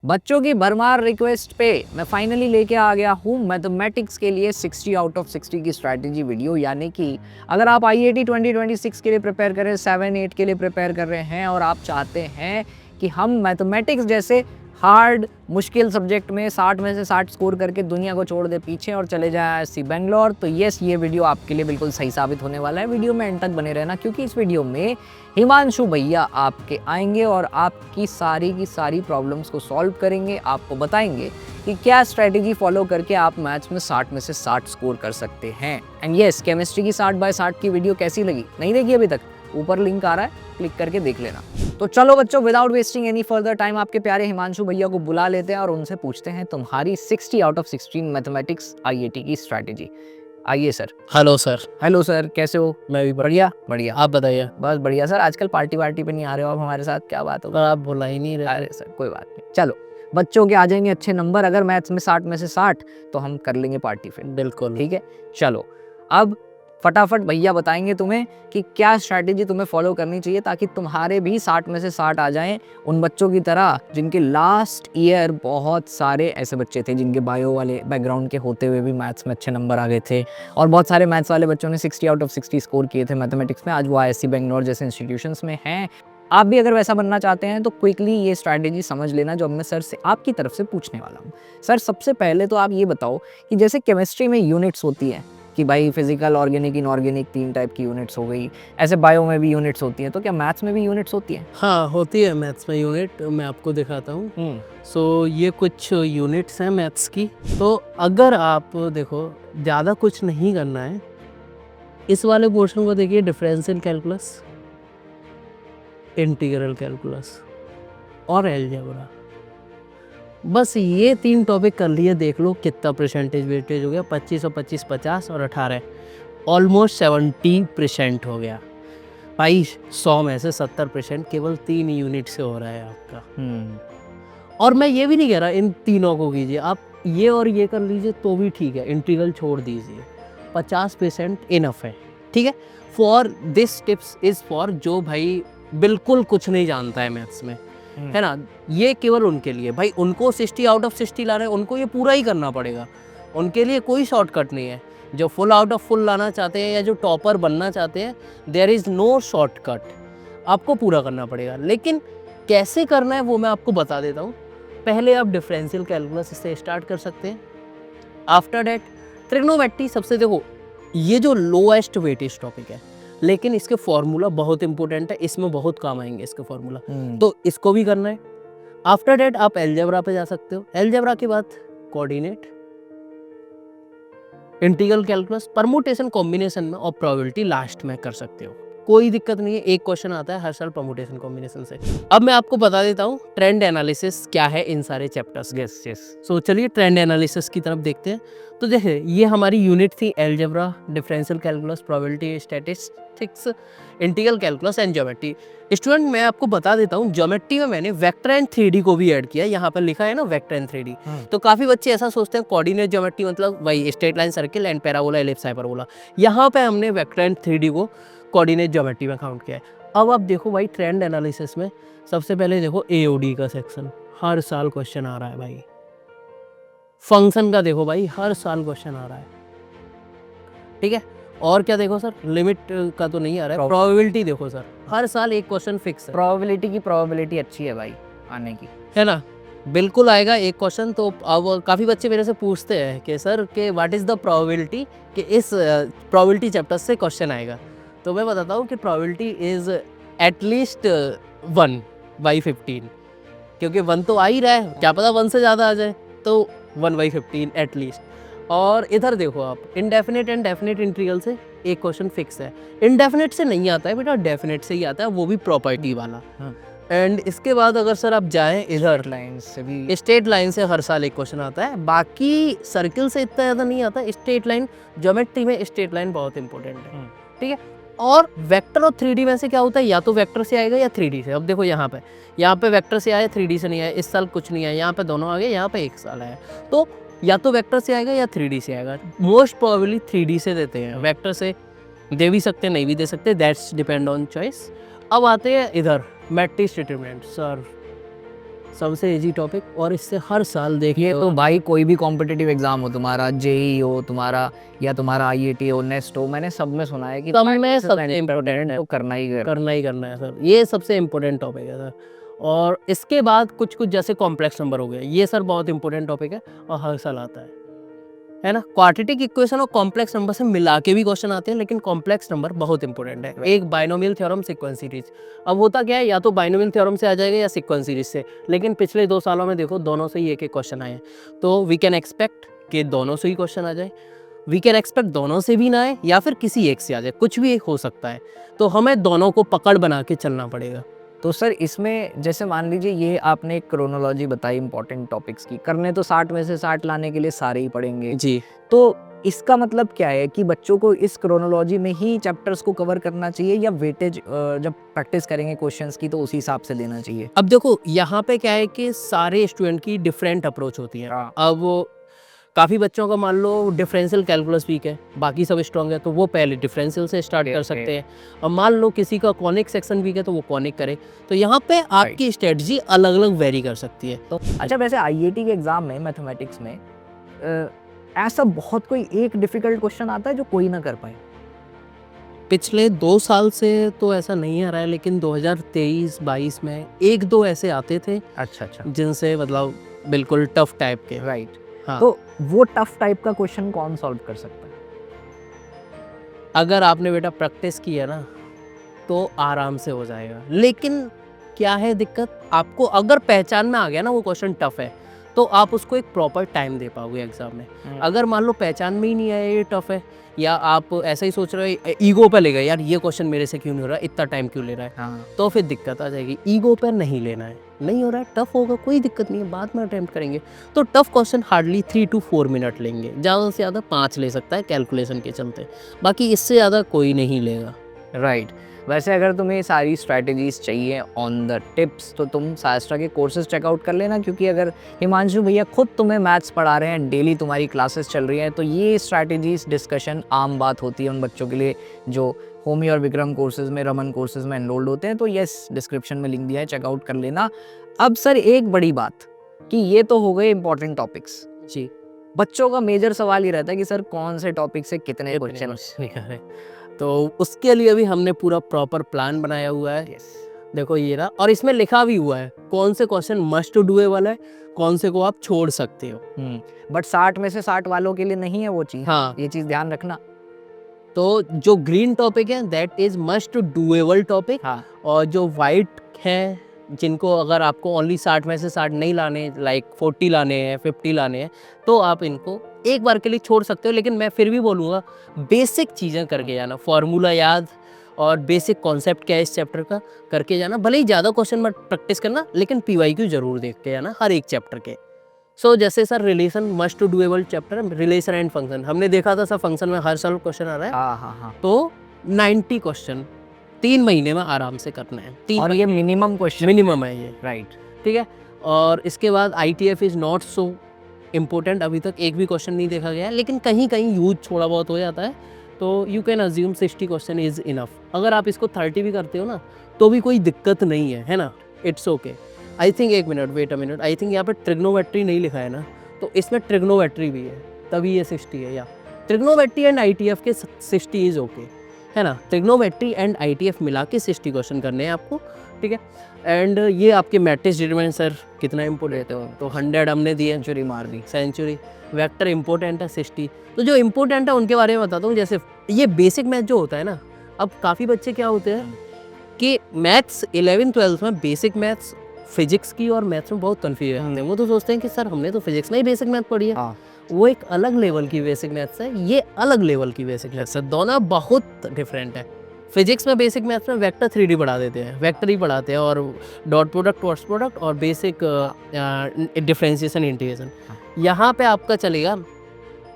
बच्चों की भरमार रिक्वेस्ट पे मैं फाइनली लेके आ गया हूँ मैथमेटिक्स के लिए 60 आउट ऑफ 60 की स्ट्रैटेजी वीडियो। यानी कि अगर आप IIT 2026 के लिए प्रिपेयर कर रहे हैं, 7-8 के लिए प्रिपेयर कर रहे हैं और आप चाहते हैं कि हम मैथमेटिक्स जैसे हार्ड मुश्किल सब्जेक्ट में 60 में से 60 स्कोर करके दुनिया को छोड़ दे पीछे और चले जाए IISc बेंगलोर, तो यस, ये वीडियो आपके लिए बिल्कुल सही साबित होने वाला है। वीडियो में एंड तक बने रहना, क्योंकि इस वीडियो में हिमांशु भैया आपके आएंगे और आपकी सारी की सारी प्रॉब्लम्स को सॉल्व करेंगे। आपको बताएंगे कि क्या स्ट्रैटेजी फॉलो करके आप मैथ्स में 60 में से 60 स्कोर कर सकते हैं। एंड यस, केमिस्ट्री की 60 बाय 60 की वीडियो कैसी लगी? नहीं देखी अभी तक? ऊपर लिंक आ रहा है, क्लिक करके देख लेना। तो चलो बच्चों, without wasting any further time आपके प्यारे हिमांशु भैया को बुला लेते हैं और उनसे पूछते हैं तुम्हारी 60 आउट ऑफ 16 मैथमेटिक्स IIT की स्ट्रैटेजी। आइए sir. Hello sir. Hello sir, कैसे हो? मैं भी बढ़िया बढ़िया। आप बताइए। बस बढ़िया सर। आजकल पार्टी वार्टी पे नहीं आ रहे हो आप हमारे साथ, क्या बात हो? आप बोला ही नहीं रहे। अरे सर कोई बात नहीं, चलो बच्चों के आ जाएंगे अच्छे नंबर। अगर मैथ्स में 60 में से 60 तो हम कर लेंगे पार्टी फिर। बिल्कुल ठीक है, चलो अब फटाफट भैया बताएंगे तुम्हें कि क्या स्ट्रैटेजी तुम्हें फॉलो करनी चाहिए ताकि तुम्हारे भी 60 में से 60 आ जाएं, उन बच्चों की तरह जिनके लास्ट ईयर बहुत सारे ऐसे बच्चे थे जिनके बायो वाले बैकग्राउंड के होते हुए भी मैथ्स में अच्छे नंबर आ गए थे, और बहुत सारे मैथ्स वाले बच्चों ने 60 आउट ऑफ 60 स्कोर किए थे मैथमेटिक्स में। आज वो IISc बेंगलोर जैसे इंस्टीट्यूशंस में हैं। आप भी अगर वैसा बनना चाहते हैं तो क्विकली ये स्ट्रैटेजी समझ लेना जो अब मैं सर से आपकी तरफ से पूछने वाला हूँ। सर सबसे पहले तो आप ये बताओ कि जैसे केमिस्ट्री में यूनिट्स होती हैं कि भाई फिजिकल, ऑर्गेनिक, इनऑर्गेनिक 3 टाइप की यूनिट्स हो गई, ऐसे बायो में भी यूनिट्स होती हैं, तो क्या मैथ्स में भी यूनिट्स होती हैं? हाँ, होती है मैथ्स में यूनिट। मैं आपको दिखाता हूँ। सो ये कुछ यूनिट्स हैं मैथ्स की। तो अगर आप देखो, ज़्यादा कुछ नहीं करना है, इस वाले पोर्शन को देखिए, डिफरेंशियल कैलकुलस, इंटीग्रल कैलकुलस और अलजेब्रा। बस ये 3 टॉपिक कर लिए, देख लो कितना परसेंटेज वेटेज हो गया। 25 और 25 50 और 18, ऑलमोस्ट 70% हो गया भाई। 100 में से 70% केवल 3 यूनिट से हो रहा है आपका। और मैं ये भी नहीं कह रहा इन तीनों को कीजिए, आप ये और ये कर लीजिए तो भी ठीक है, इंटीग्रल छोड़ दीजिए। 50% इनफ है, ठीक है। For this tips is for जो भाई बिल्कुल कुछ नहीं जानता है मैथ्स में, है ना। ये केवल उनके लिए, भाई उनको 60 आउट ऑफ 60 लाना है, उनको ये पूरा ही करना पड़ेगा। उनके लिए कोई शॉर्टकट नहीं है। जो फुल आउट ऑफ फुल लाना चाहते हैं या जो टॉपर बनना चाहते हैं, देयर इज़ नो शॉर्टकट, आपको पूरा करना पड़ेगा। लेकिन कैसे करना है वो मैं आपको बता देता हूँ। पहले आप डिफरेंशियल कैलकुलस से स्टार्ट कर सकते हैं। After that trigonometry. सबसे देखो, ये जो लोएस्ट वेटेज टॉपिक है, लेकिन इसके फॉर्मूला बहुत इंपॉर्टेंट है, इसमें बहुत काम आएंगे इसके फॉर्मूला, तो इसको भी करना है। आफ्टर डेट आप अलजेब्रा पे जा सकते हो। अलजेब्रा के बाद coordinate, integral calculus, permutation, combination में और प्रोबेबिलिटी लास्ट में कर सकते हो। कोई दिक्कत नहीं है, एक क्वेश्चन आता है हर साल परमुटेशन कॉम्बिनेशन से। अब मैं आपको बता देता हूँ ट्रेंड एनालिसिस क्या है इन सारे चैप्टर्स। Yes yes. सो चलिए ट्रेंड एनालिसिस की तरफ देखते हैं। तो देखिए, ये हमारी यूनिट थी algebra, differential calculus, probability, statistics, integral calculus and geometry. Student मैं आपको बता देता हूँ, ज्योमेट्री में मैंने वेक्टर एंड 3D को भी ऐड किया। यहाँ पर लिखा है ना वेक्टर एंड 3D। तो काफ़ी बच्चे ऐसा सोचते हैं कोऑर्डिनेट ज्योमेट्री मतलब वही straight line, circle and parabola, ellipse, hyperbola. यहाँ पे हमने वेक्टर एंड 3D को कोऑर्डिनेट ज्योमेट्री में काउंट किया है। अब आप देखो भाई, ट्रेंड एनालिसिस में सबसे पहले देखो AOD का सेक्शन, हर साल क्वेश्चन आ रहा है भाई। फंक्शन का देखो भाई, हर साल क्वेश्चन आ रहा है, ठीक है। और क्या देखो सर, लिमिट का तो नहीं आ रहा है। प्रोबेबिलिटी देखो सर, हर साल एक क्वेश्चन फिक्स है। प्रोबेबिलिटी की प्रोबेबिलिटी अच्छी है भाई आने की, है ना। बिल्कुल आएगा एक क्वेश्चन। तो अब काफ़ी बच्चे मेरे से पूछते हैं कि सर कि व्हाट इज़ द प्रोबेबिलिटी कि इस प्रोबेबिलिटी चैप्टर से क्वेश्चन आएगा। तो मैं बताता हूँ कि प्रोबेबिलिटी इज़ एटलीस्ट 1/15, क्योंकि 1 तो आ ही रहा है, क्या पता 1 से ज़्यादा आ जाए, तो 1/15 एटलीस्ट। और इधर देखो आप, इनडेफिनेट एंड डेफिनेट इंटीग्रल से एक क्वेश्चन फिक्स है। इनडेफिनेट से नहीं आता है बेटा, डेफिनेट से ही आता है, वो भी प्रॉपर्टी वाला। एंड इसके बाद अगर सर आप जाएं इधर, लाइन से भी, स्ट्रेट लाइन से हर साल एक क्वेश्चन आता है। बाकी सर्किल से इतना ज़्यादा नहीं आता। स्ट्रेट लाइन, ज्योमेट्री में स्ट्रेट लाइन बहुत इंपॉर्टेंट है, ठीक है। और वेक्टर और 3D में से क्या होता है, या तो वेक्टर से आएगा या 3D से। अब देखो यहाँ पे वेक्टर से आया, 3D से नहीं आया। इस साल कुछ नहीं आया, यहाँ पे दोनों आ गए, यहाँ पे एक साल आया। तो या तो वेक्टर से आएगा या 3D से आएगा। मोस्ट प्रोबेबली 3D से देते हैं, वेक्टर से दे भी सकते हैं, नहीं भी दे सकते, दैट्स डिपेंड ऑन चॉइस। अब आते हैं इधर मैट्रिक्स डिटरमिनेंट। सर सबसे इजी टॉपिक, और इससे हर साल ये देखिए तो भाई कोई भी कॉम्पिटिटिव एग्जाम हो, तुम्हारा जेई हो तुम्हारा, या तुम्हारा आईआईटी हो, नेस्ट हो, मैंने सब में सुना है कि सब में practice सबसे is इम्पोर्टेंट है, तो करना ही करना। करना ही करना है सर, ये सबसे इम्पोर्टेंट टॉपिक है सर। और इसके बाद कुछ कुछ जैसे कॉम्प्लेक्स नंबर हो गए, ये सर बहुत इंपॉर्टेंट टॉपिक है और हर साल आता है ना। क्वाड्रेटिक इक्वेशन और कॉम्प्लेक्स नंबर से मिला के भी क्वेश्चन आते हैं, लेकिन कॉम्प्लेक्स नंबर बहुत इंपॉर्टेंट है। एक बाइनोमियल थ्योरम, सीक्वेंस सीरीज। अब होता क्या है, या तो बाइनोमियल थ्योरम से आ जाएगा या सीक्वेंस सीरीज से, लेकिन पिछले 2 सालों में देखो दोनों से ही एक एक क्वेश्चन आए हैं, तो वी कैन एक्सपेक्ट कि दोनों से ही क्वेश्चन आ जाए, वी कैन एक्सपेक्ट दोनों से भी ना आए या फिर किसी एक से आ जाए, कुछ भी एक हो सकता है। तो हमें दोनों को पकड़ बना के चलना पड़ेगा। तो सर इसमें जैसे मान लीजिए ये आपने एक क्रोनोलॉजी बताई इंपॉर्टेंट टॉपिक्स की, करने तो 60 में से 60 लाने के लिए सारे ही पढ़ेंगे, जी, तो इसका मतलब क्या है कि बच्चों को इस क्रोनोलॉजी में ही चैप्टर्स को कवर करना चाहिए, या वेटेज जब प्रैक्टिस करेंगे क्वेश्चंस की तो उसी हिसाब से देना चाहिए? अब देखो यहाँ पे क्या है कि सारे स्टूडेंट की डिफरेंट अप्रोच होती है। हाँ। अब काफ़ी बच्चों का मान लो डिफरेंशियल कैलकुलस वीक है, बाकी सब स्ट्रॉन्ग है, तो वो पहले डिफरेंशियल से स्टार्ट कर सकते हैं। अब मान लो किसी का कॉनिक सेक्शन वीक है तो वो कॉनिक करे। तो यहाँ पे आपकी स्ट्रेटजी अलग अलग वेरी कर सकती है। तो अच्छा, वैसे आईआईटी के एग्जाम में मैथमेटिक्स में ऐसा बहुत कोई एक डिफिकल्ट क्वेश्चन आता है जो कोई ना कर पाए? पिछले 2 साल से तो ऐसा नहीं आ रहा है, लेकिन 2023-22 में 1-2 ऐसे आते थे अच्छा अच्छा, जिनसे मतलब बिल्कुल टफ टाइप के। राइट। हाँ, तो वो टफ टाइप का क्वेश्चन कौन सॉल्व कर सकता है? अगर आपने बेटा प्रैक्टिस की है ना तो आराम से हो जाएगा। लेकिन क्या है दिक्कत, आपको अगर पहचान में आ गया ना वो क्वेश्चन टफ है, तो आप उसको एक प्रॉपर टाइम दे पाओगे एग्जाम में। अगर मान लो पहचान में ही नहीं आया ये टफ है, या आप ऐसा ही सोच रहे हो, ईगो पे ले गए यार ये क्वेश्चन मेरे से क्यों नहीं हो रहा, इतना टाइम क्यों ले रहा है, हाँ, तो फिर दिक्कत आ जाएगी। ईगो पर नहीं लेना है, नहीं हो रहा है टफ होगा कोई दिक्कत नहीं है, बाद में अटेम्प्ट करेंगे। तो tough question hardly 3 to 4 minute लेंगे, ज़्यादा से ज़्यादा 5 ले सकता है कैलकुलेशन के चलते, बाकी इससे ज़्यादा कोई नहीं लेगा। राइट। वैसे अगर तुम्हें सारी स्ट्रैटेजीज चाहिए ऑन द टिप्स तो तुम सास्ट्रा के कोर्सेज चेकआउट कर लेना, क्योंकि अगर हिमांशु भैया खुद तुम्हें मैथ्स पढ़ा रहे हैं, डेली तुम्हारी क्लासेस चल रही हैं, तो ये स्ट्रैटेजीज डिस्कशन आम बात होती है उन बच्चों के लिए जो होमी और विक्रम कोर्सेज में, रमन कोर्सेज में एनरोल्ड होते हैं। तो यस, डिस्क्रिप्शन में लिंक दिया है, चेकआउट कर लेना। अब सर एक बड़ी बात कि ये तो हो गए इंपॉर्टेंट टॉपिक्स, जी, बच्चों का मेजर सवाल ये रहता है कि सर कौन से टॉपिक से कितने क्वेश्चन। तो उसके लिए भी हमने पूरा प्रॉपर प्लान बनाया हुआ है। देखो ये रहा, और इसमें लिखा भी हुआ है कौन से क्वेश्चन मस्ट डूएबल है, कौन से को आप छोड़ सकते हो। बट 60 में से 60 वालों के लिए नहीं है वो चीज़। हाँ, ये चीज़ ध्यान रखना। तो जो ग्रीन टॉपिक है that is must doable topic, हाँ, और जो वाइट है जिनको अगर आपको ओनली 60 में से 60 नहीं लाने, लाइक 40 लाने हैं, 50 लाने हैं, तो आप इनको एक बार के लिए छोड़ सकते हो। लेकिन मैं फिर भी बोलूँगा बेसिक चीज़ें करके जाना, फार्मूला याद और बेसिक कॉन्सेप्ट क्या है इस चैप्टर का करके जाना। भले ही ज़्यादा क्वेश्चन मत प्रैक्टिस करना, लेकिन PYQ जरूर देख के जाना हर एक चैप्टर के। सो जैसे sir relation must doable chapter, relation and function हमने देखा था सर, फंक्शन में हर साल क्वेश्चन आ रहा है। हाँ, हाँ, हाँ। तो 90 क्वेश्चन 3 महीने में आराम से करना है। 3 और ये मिनिमम क्वेश्चन, मिनिमम है ये, राइट। ठीक है। और इसके बाद ITF is not so important, अभी तक एक भी क्वेश्चन नहीं देखा गया है, लेकिन कहीं कहीं यूज थोड़ा बहुत हो जाता है, तो you can assume 60 question is enough. अगर आप इसको 30 भी करते हो ना तो भी कोई दिक्कत नहीं है ना, इट्स ओके। आई थिंक एक minute, wait a minute, I think यहाँ पे ट्रिग्नोमेट्री नहीं लिखा है ना, तो इसमें ट्रिग्नोमेट्री भी है, तभी ये 60 है। या ट्रिग्नोमेट्री एंड ITF के 60 इज़ ओके, है ना। ट्रिग्नोमेट्री एंड ITF मिला के 60 क्वेश्चन करने हैं आपको, ठीक है। एंड ये आपके मैट्रिक्स डिटरमिनेंट सर कितना इंपॉर्टेंट है, तो 100 हमने दिए, सेंचुरी मार दी। सेंचुरी। वेक्टर इंपॉर्टेंट है 60। तो जो इंपॉर्टेंट है उनके बारे में बताता हूँ। जैसे ये बेसिक मैथ जो होता है ना, अब काफ़ी बच्चे क्या होते हैं कि मैथ्स 11th-12th में बेसिक मैथ्स फिजिक्स की और मैथ्स में बहुत कन्फ्यूज होते हैं। वो तो सोचते हैं कि सर हमने तो फिजिक्स में ही बेसिक मैथ पढ़ी है। हाँ, वो एक अलग लेवल की बेसिक मैथ्स है, ये अलग लेवल की बेसिक मैथ्स है, दोनों बहुत डिफरेंट है। फिजिक्स में बेसिक मैथ्स में वेक्टर 3D पढ़ा देते हैं, वेक्टर ही पढ़ाते हैं, और डॉट प्रोडक्ट, क्रॉस प्रोडक्ट और बेसिक डिफरेंशिएशन, इंटीग्रेशन। यहाँ पे आपका चलेगा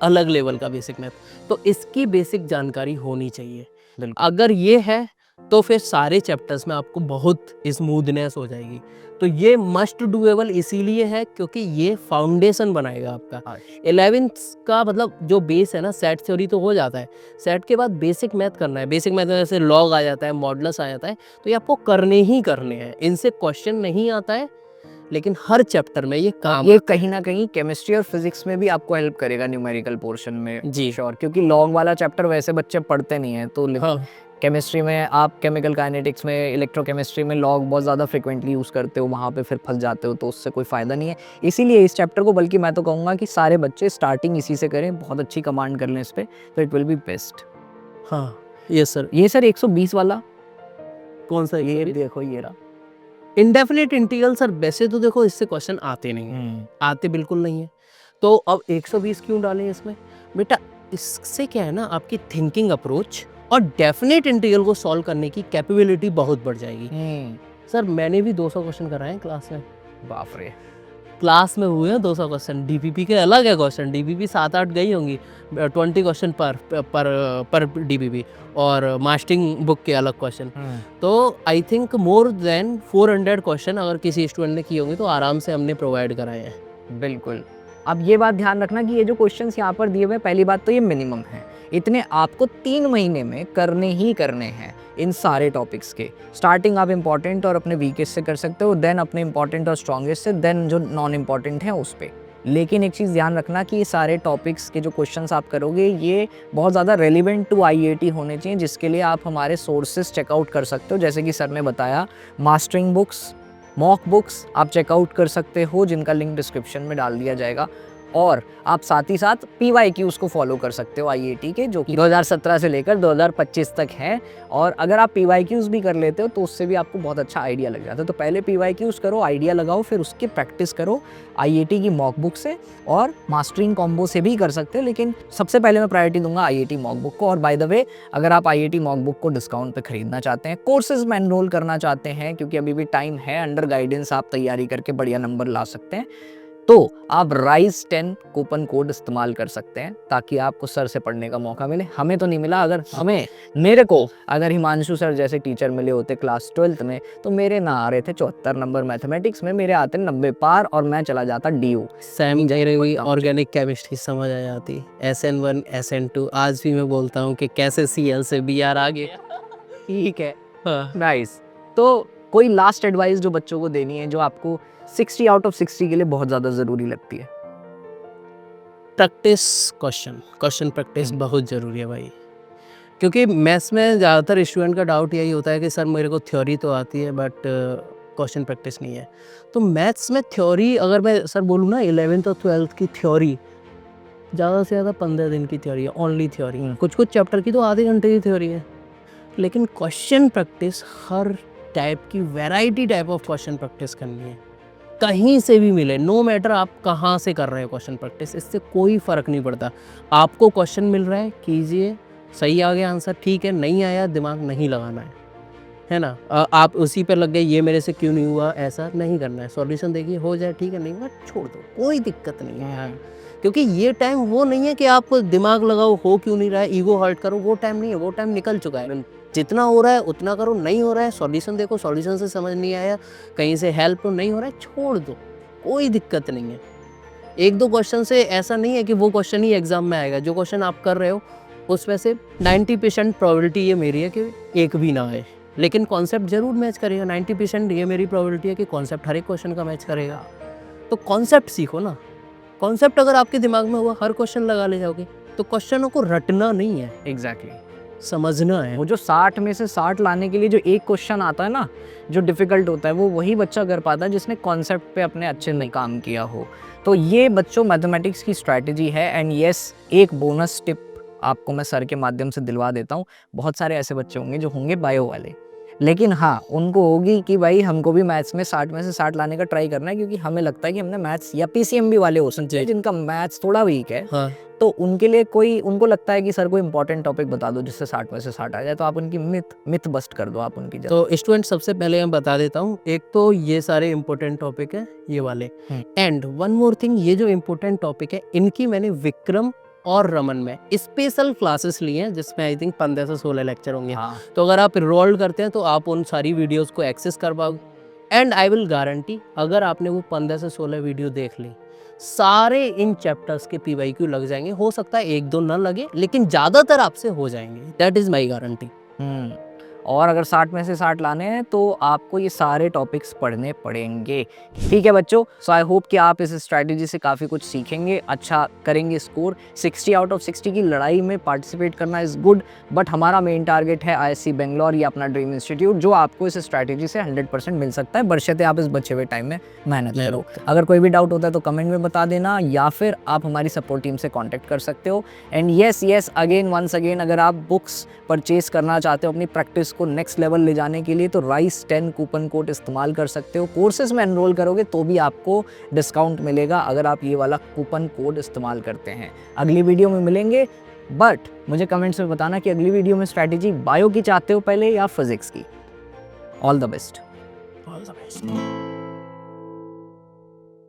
अलग लेवल का बेसिक मैथ, तो इसकी बेसिक जानकारी होनी चाहिए। अगर ये है तो फिर सारे चैप्टर्स में आपको बहुत स्मूथनेस हो जाएगी। तो ये मस्ट डूएबल इसीलिए है क्योंकि ये फाउंडेशन बनाएगा आपका। 11th का मतलब जो बेस है ना, सेट थ्योरी तो हो जाता है, सेट के बाद बेसिक मैथ करना है। बेसिक मैथ में जैसे लॉग आ जाता है, मॉडुलस आ जाता है, तो ये आपको करने ही करने हैं, इनसे क्वेश्चन नहीं आता है। लेकिन हर चैप्टर में ये काम ये कहीं ना कहीं केमिस्ट्री और फिजिक्स में भी आपको हेल्प करेगा न्यूमेरिकल पोर्शन में जी। श्योर, क्योंकि लॉग वाला चैप्टर वैसे बच्चे पढ़ते नहीं है। तो हाँ केमिस्ट्री में आप केमिकल काइनेटिक्स में, इलेक्ट्रोकेमिस्ट्री में लॉग बहुत ज़्यादा फ्रिक्वेंटली यूज़ करते हो, वहाँ पे फिर फंस जाते हो, तो उससे कोई फ़ायदा नहीं है। इसीलिए इस चैप्टर को, बल्कि मैं तो कहूँगा कि सारे बच्चे स्टार्टिंग इसी से करें, बहुत अच्छी कमांड कर लें इस पर, तो इट विल बी बेस्ट। हाँ यस सर। ये सर 120 वाला कौन सा? ये देखो, ये रहा। इंडेफिनिट इंटीग्रल सर, वैसे तो देखो इससे क्वेश्चन आते नहीं है, आते बिल्कुल नहीं है, तो अब 120 क्यों डालें इसमें? बेटा इससे क्या है ना, आपकी थिंकिंग अप्रोच और डेफिनेट इंटीग्रल को सॉल्व करने की कैपेबिलिटी बहुत बढ़ जाएगी। सर मैंने भी 200 क्वेश्चन कराए हैं क्लास में। बाप रे। क्लास में हुए हैं 200 क्वेश्चन। डीपीपी के अलग है क्वेश्चन, डीपीपी 7-8 गई होंगी, 20 क्वेश्चन पर डीपीपी, और मास्टरिंग बुक के अलग क्वेश्चन। तो I think more than 400 question अगर किसी स्टूडेंट ने किए होंगे तो आराम से हमने प्रोवाइड कराए हैं। बिल्कुल। अब ये बात ध्यान रखना कि ये जो क्वेश्चंस यहाँ पर दिए हुए हैं, पहली बात तो ये मिनिमम है, इतने आपको 3 महीने में करने ही करने हैं इन सारे टॉपिक्स के। स्टार्टिंग आप इंपॉर्टेंट और अपने वीकेस्ट से कर सकते हो, देन अपने इंपॉर्टेंट और स्ट्रॉन्गेस्ट से, देन जो नॉन इम्पॉर्टेंट है उस पर। लेकिन एक चीज़ ध्यान रखना कि ये सारे टॉपिक्स के जो क्वेश्चंस आप करोगे ये बहुत ज़्यादा रेलिवेंट टू आईआईटी होने चाहिए, जिसके लिए आप हमारे सोर्सेज चेकआउट कर सकते हो। जैसे कि सर ने बताया, मास्टरिंग बुक्स, मॉक बुक्स आप चेकआउट कर सकते हो, जिनका लिंक डिस्क्रिप्शन में डाल दिया जाएगा। और आप साथ ही साथ PYQs को फॉलो कर सकते हो आईआईटी के, जो कि 2017 से लेकर 2025 तक है। और अगर आप PYQs भी कर लेते हो तो उससे भी आपको बहुत अच्छा आइडिया लग जाता है। तो पहले PYQs करो, आइडिया लगाओ, फिर उसकी प्रैक्टिस करो आईआईटी की मॉक बुक से, और मास्टरिंग कॉम्बो से भी कर सकते हो। लेकिन सबसे पहले मैं प्रायोरिटी दूंगा आईआईटी मॉक बुक को। और बाय द वे, अगर आप आईआईटी मॉक बुक को डिस्काउंट पे खरीदना चाहते हैं, कोर्सेज में एनरोल करना चाहते हैं, क्योंकि अभी भी टाइम है, अंडर गाइडेंस आप तैयारी करके बढ़िया नंबर ला सकते हैं, तो आप राइज 10 कूपन कोड इस्तेमाल कर सकते हैं, ताकि आपको सर से पढ़ने का मौका मिले। हमें तो नहीं मिला, अगर मेरे को अगर हिमांशु सर जैसे टीचर मिले होते क्लास 12th में, तो मेरे ना आ रहे थे 74 नंबर मैथमेटिक्स में, मेरे आते 90 पार, और मैं चला जाता DU। सैम हुई ऑर्गेनिक केमिस्ट्री समझ आ जाती, SN1 SN2। आज भी मैं बोलता हूँ कि कैसे CL से BR आ गया। ठीक है, हाँ। नाइस। तो कोई लास्ट एडवाइस जो बच्चों को देनी है, जो आपको 60 आउट ऑफ 60 के लिए बहुत ज़्यादा ज़रूरी लगती है? प्रैक्टिस, क्वेश्चन प्रैक्टिस बहुत ज़रूरी है भाई, क्योंकि मैथ्स में ज़्यादातर स्टूडेंट का डाउट यही होता है कि सर मेरे को थ्योरी तो आती है बट क्वेश्चन प्रैक्टिस नहीं है। तो मैथ्स में थ्योरी, अगर मैं सर बोलूँ ना 11th और 12th की थ्योरी ज़्यादा से ज़्यादा 15 दिन की थ्योरी है, ओनली थ्योरी। कुछ चैप्टर की तो आधे घंटे की थ्योरी है, लेकिन क्वेश्चन प्रैक्टिस हर टाइप की, variety type of question practice करनी है, कहीं से भी मिले, नो मैटर आप कहाँ से कर रहे हो क्वेश्चन प्रैक्टिस, इससे कोई फ़र्क नहीं पड़ता। आपको क्वेश्चन मिल रहा है, कीजिए, सही आ गया आंसर ठीक है, नहीं आया दिमाग नहीं लगाना है ना। आप उसी पर लग गए, ये मेरे से क्यों नहीं हुआ, ऐसा नहीं करना है। सॉल्यूशन देखिए, हो जाए ठीक है, नहीं हुआ छोड़ दो, कोई दिक्कत नहीं है। क्योंकि ये टाइम वो नहीं है कि आप दिमाग लगाओ हो क्यों नहीं रहा है, ईगो हर्ट करो, वो टाइम नहीं है, वो टाइम निकल चुका है। जितना हो रहा है उतना करो, नहीं हो रहा है सॉल्यूशन देखो, सॉल्यूशन से समझ नहीं आया, कहीं से हेल्प नहीं हो रहा है, छोड़ दो, कोई दिक्कत नहीं है। 1-2 क्वेश्चन से ऐसा नहीं है कि वो क्वेश्चन ही एग्जाम में आएगा। जो क्वेश्चन आप कर रहे हो उसमें से 90% प्रोबेबिलिटी ये मेरी है कि एक भी ना आए, लेकिन कॉन्सेप्ट जरूर मैच करेगा। 90% ये मेरी प्रोबेबिलिटी है कि कॉन्सेप्ट हर एक क्वेश्चन का मैच करेगा। तो कॉन्सेप्ट सीखो ना, कॉन्सेप्ट अगर आपके दिमाग में हुआ, हर क्वेश्चन लगा ले जाओगे। तो क्वेश्चनों को रटना नहीं है, एग्जैक्टली समझना है। वो जो 60 में से 60 लाने के लिए जो एक क्वेश्चन आता है ना, जो डिफ़िकल्ट होता है, वो वही बच्चा कर पाता है जिसने कॉन्सेप्ट पे अपने अच्छे से काम किया हो। तो ये बच्चों मैथमेटिक्स की स्ट्रैटेजी है। एंड येस, एक बोनस टिप आपको मैं सर के माध्यम से दिलवा देता हूँ। बहुत सारे ऐसे बच्चे होंगे जो होंगे बायो वाले, लेकिन हाँ, उनको होगी कि भाई हमको भी मैथ्स में 60 में से 60 लाने का ट्राई करना है, क्योंकि हमें लगता है कि हमने मैथ्स, या PCMB वाले हो सकते हैं जिनका मैथ्स थोड़ा वीक है, हाँ। तो उनके लिए उनको लगता है कि सर कोई इंपॉर्टेंट टॉपिक बता दो जिससे 60 में से 60 आ जाए, तो आप उनकी मिथ बस्ट कर दो आप उनकी। तो स्टूडेंट सबसे पहले मैं बता देता हूँ, एक तो ये सारे इंपॉर्टेंट टॉपिक है ये वाले, एंड वन मोर थिंग, ये जो इंपॉर्टेंट टॉपिक है इनकी मैंने विक्रम और रमन में स्पेशल क्लासेस ली हैं, जिसमें आई थिंक 15 से 16 लेक्चर होंगे। तो अगर आप इनरोल्ड करते हैं तो आप उन सारी वीडियोस को एक्सेस कर पाओगे। एंड आई विल गारंटी, अगर आपने वो 15 से 16 वीडियो देख ली, सारे इन चैप्टर्स के PYQ लग जाएंगे। हो सकता है 1-2 ना लगे, लेकिन ज़्यादातर आपसे हो जाएंगे, दैट इज़ माई गारंटी। और अगर 60 में से 60 लाने हैं तो आपको ये सारे टॉपिक्स पढ़ने पड़ेंगे। ठीक है बच्चों, सो आई होप कि आप इस स्ट्रैटेजी से काफ़ी कुछ सीखेंगे, अच्छा करेंगे स्कोर। 60 आउट ऑफ 60 की लड़ाई में पार्टिसिपेट करना इज़ गुड, बट हमारा मेन टारगेट है ISC बेंगलोर या अपना ड्रीम इंस्टीट्यूट, जो आपको इस स्ट्रैटेजी से 100% मिल सकता है, बशर्ते आप इस बचे हुए टाइम में मेहनत करो। अगर कोई भी डाउट होता है तो कमेंट में बता देना, या फिर आप हमारी सपोर्ट टीम से कॉन्टैक्ट कर सकते हो। And yes again once again, अगर आप बुक्स परचेज करना चाहते हो अपनी प्रैक्टिस को नेक्स्ट लेवल ले जाने के लिए, तो राइस 10 कूपन कोड इस्तेमाल कर सकते हो। कोर्सेज में एनरोल करोगे तो भी आपको डिस्काउंट मिलेगा अगर आप ये वाला कूपन कोड इस्तेमाल करते हैं। अगली वीडियो में मिलेंगे, बट मुझे कमेंट्स में बताना कि अगली वीडियो में स्ट्रैटेजी बायो की चाहते हो पहले या फिजिक्स की। All the best. All the best.